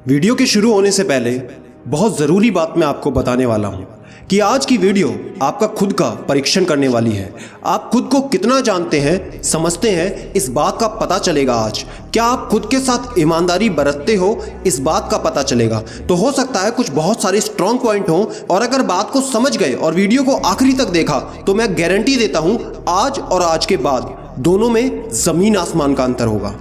Video के शुरू होने से पहले बहुत ज़रूरी बात मैं आपको बताने वाला हूँ कि आज की वीडियो आपका खुद का परीक्षण करने वाली है। आप खुद को कितना जानते हैं, समझते हैं, इस बात का पता चलेगा आज। क्या आप खुद के साथ ईमानदारी बरतते हो, इस बात का पता चलेगा। तो हो सकता है कुछ बहुत सारे स्ट्रॉन्ग पॉइंट हों, और अगर बात को समझ गए और वीडियो को आखिरी तक देखा तो मैं गारंटी देता हूँ आज और आज के बाद दोनों में ज़मीन आसमान का अंतर होगा।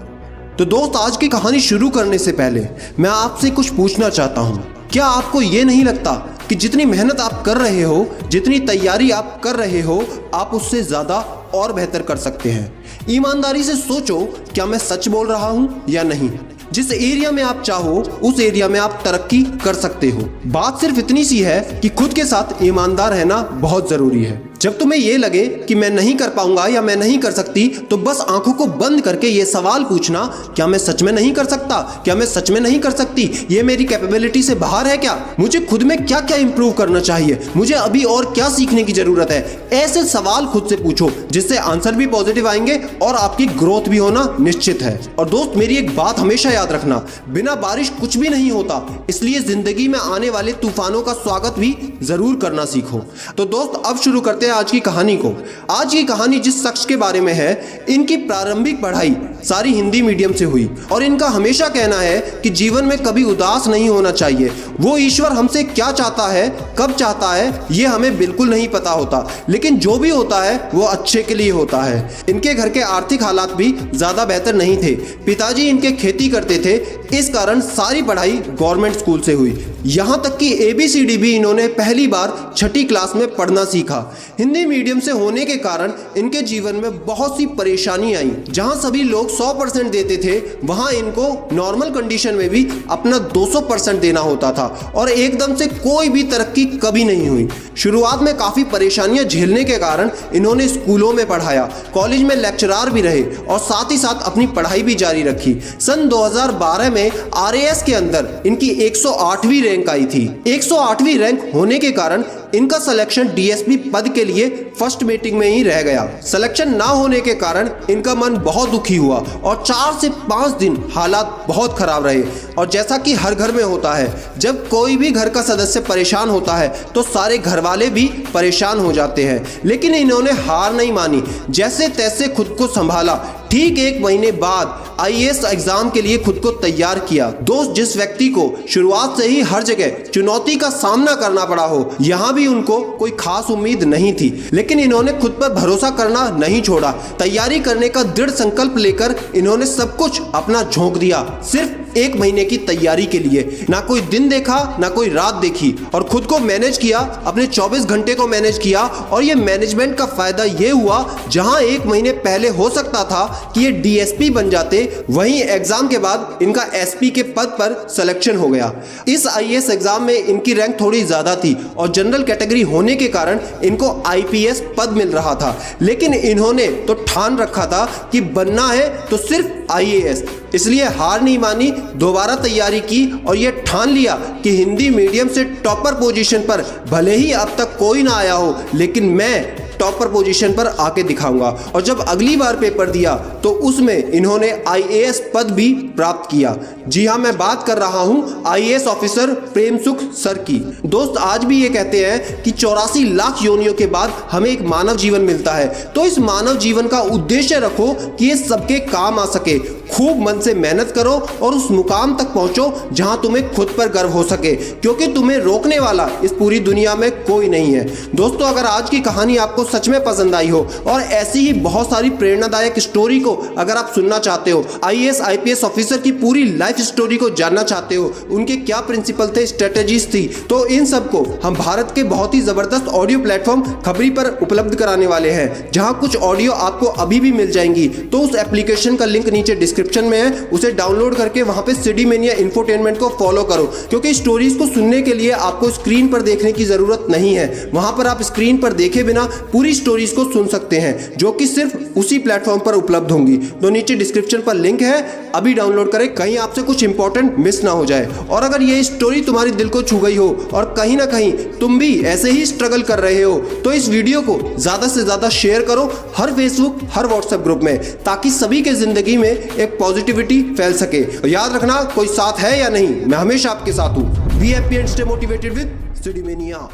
तो दोस्त, आज की कहानी शुरू करने से पहले मैं आपसे कुछ पूछना चाहता हूँ। क्या आपको ये नहीं लगता कि जितनी मेहनत आप कर रहे हो, जितनी तैयारी आप कर रहे हो, आप उससे ज़्यादा और बेहतर कर सकते हैं? ईमानदारी से सोचो, क्या मैं सच बोल रहा हूँ या नहीं? जिस एरिया में आप चाहो उस एरिया में आप तरक्की कर सकते हो। बात सिर्फ इतनी सी है कि खुद के साथ ईमानदार रहना बहुत ज़रूरी है। जब तुम्हें ये लगे कि मैं नहीं कर पाऊंगा या मैं नहीं कर सकती, तो बस आंखों को बंद करके ये सवाल पूछना, क्या मैं सच में नहीं कर सकता? क्या मैं सच में नहीं कर सकती? ये मेरी कैपेबिलिटी से बाहर है क्या? मुझे खुद में क्या क्या इंप्रूव करना चाहिए? मुझे अभी और क्या सीखने की जरूरत है? ऐसे सवाल खुद से पूछो, जिससे आंसर भी पॉजिटिव आएंगे और आपकी ग्रोथ भी होना निश्चित है। और दोस्त, मेरी एक बात हमेशा याद रखना, बिना बारिश कुछ भी नहीं होता, इसलिए जिंदगी में आने वाले तूफानों का स्वागत भी जरूर करना सीखो। तो दोस्त, अब शुरू करते हैं आज की कहानी को। आज की कहानी जिस शख्स के बारे में है, इनकी प्रारंभिक पढ़ाई सारी हिंदी मीडियम से हुई और इनका हमेशा कहना है कि जीवन में कभी उदास नहीं होना चाहिए। वो ईश्वर हमसे क्या चाहता है, कब चाहता है, ये हमें बिल्कुल नहीं पता होता, लेकिन जो भी होता है वो अच्छे के लिए होता है। इनके घर के आर्थिक हालात भी ज्यादा बेहतर नहीं थे। पिताजी इनके खेती करते थे, इस कारण सारी पढ़ाई गवर्नमेंट स्कूल से हुई। यहाँ तक कि ABCD भी इन्होंने पहली बार 6ठी क्लास में पढ़ना सीखा। हिंदी मीडियम से होने के कारण इनके जीवन में बहुत सी परेशानी आई। जहाँ सभी लोग 100% देते थे, वहाँ इनको नॉर्मल कंडीशन में भी अपना 200% देना होता था और एकदम से कोई भी तरक्की कभी नहीं हुई। शुरुआत में काफ़ी परेशानियां झेलने के कारण इन्होंने स्कूलों में पढ़ाया, कॉलेज में लेक्चरार भी रहे और साथ ही साथ अपनी पढ़ाई भी जारी रखी। सन 2012 में RAS के अंदर इनकी 108वीं रैंक आई थी। 108वीं रैंक होने के कारण इनका सिलेक्शन DSP पद के लिए फर्स्ट मीटिंग में ही रह गया। सिलेक्शन ना होने के कारण इनका मन बहुत दुखी हुआ और 4 से 5 दिन हालात बहुत खराब रहे। और जैसा कि हर घर में होता है, जब कोई भी घर का सदस्य परेशान होता है तो सारे घर वाले भी परेशान हो जाते हैं। लेकिन इन्होंने हार नहीं मानी, जैसे तैसे खुद को संभाला। ठीक 1 महीने बाद IAS एग्जाम के लिए खुद को तैयार किया। दोस्त, जिस व्यक्ति को शुरुआत से ही हर जगह चुनौती का सामना करना पड़ा हो, यहाँ भी उनको कोई खास उम्मीद नहीं थी, लेकिन इन्होंने खुद पर भरोसा करना नहीं छोड़ा। तैयारी करने का दृढ़ संकल्प लेकर इन्होंने सब कुछ अपना झोंक दिया, सिर्फ 1 महीने की तैयारी के लिए। ना कोई दिन देखा, ना कोई रात देखी, और खुद को मैनेज किया, अपने 24 घंटे को मैनेज किया। और ये मैनेजमेंट का फायदा ये हुआ, जहां 1 महीने पहले हो सकता था कि ये DSP बन जाते, वहीं एग्जाम के बाद इनका SP के पद पर सिलेक्शन हो गया। इस IAS एग्जाम में इनकी रैंक थोड़ी ज्यादा थी और जनरल कैटेगरी होने के कारण इनको IPS पद मिल रहा था, लेकिन इन्होंने तो ठान रखा था कि बनना है तो सिर्फ IAS। इसलिए हार नहीं मानी, दोबारा तैयारी की और ये ठान लिया कि हिंदी मीडियम से टॉपर पोजीशन पर भले ही अब तक कोई ना आया हो, लेकिन मैं टॉपर पोजीशन पर आके दिखाऊंगा। और जब अगली बार पेपर दिया तो उसमें इन्होंने IAS पद भी प्राप्त किया। जी हाँ, मैं बात कर रहा हूँ IAS ऑफिसर प्रेम सुख सर की। दोस्त, आज भी ये कहते हैं कि 84 लाख योनियों के बाद हमें एक मानव जीवन मिलता है, तो इस मानव जीवन का उद्देश्य रखो कि ये सबके काम आ सके। खूब मन से मेहनत करो और उस मुकाम तक पहुंचो जहां तुम्हें खुद पर गर्व हो सके, क्योंकि तुम्हें रोकने वाला इस पूरी दुनिया में कोई नहीं है। दोस्तों, अगर आज की कहानी आपको सच में पसंद आई हो और ऐसी ही बहुत सारी प्रेरणादायक स्टोरी को अगर आप सुनना चाहते हो, IAS IPS ऑफिसर की पूरी लाइफ स्टोरी को जानना चाहते हो, उनके क्या प्रिंसिपल थे, स्ट्रेटेजीज थी, तो इन सबको हम भारत के बहुत ही जबरदस्त ऑडियो प्लेटफॉर्म खबरी पर उपलब्ध कराने वाले हैं, जहां कुछ ऑडियो आपको अभी भी मिल जाएंगी। तो उस एप्लीकेशन का लिंक नीचे डिस्क्रिप्शन में है, उसे डाउनलोड करके वहां पे सिटी मेनिया इंफोटेनमेंट को फॉलो करो, क्योंकि स्टोरीज को सुनने के लिए आपको स्क्रीन पर देखने की जरूरत नहीं है। वहां पर आप स्क्रीन पर देखे बिना पूरी स्टोरीज को सुन सकते हैं, जो कि सिर्फ उसी प्लेटफॉर्म पर उपलब्ध होंगी। तो नीचे डिस्क्रिप्शन पर लिंक है, अभी डाउनलोड करें, कहीं आपसे कुछ इंपॉर्टेंट मिस ना हो जाए। और अगर ये स्टोरी तुम्हारे दिल को छू गई हो और कहीं ना कहीं तुम भी ऐसे ही स्ट्रगल कर रहे हो, तो इस वीडियो को ज्यादा से ज्यादा शेयर करो हर फेसबुक, हर व्हाट्सएप ग्रुप में, ताकि सभी के जिंदगी में एक में पॉजिटिविटी फैल सके। और याद रखना, कोई साथ है या नहीं, मैं हमेशा आपके साथ हूँ। Be happy and stay motivated with सिडीमेनिया।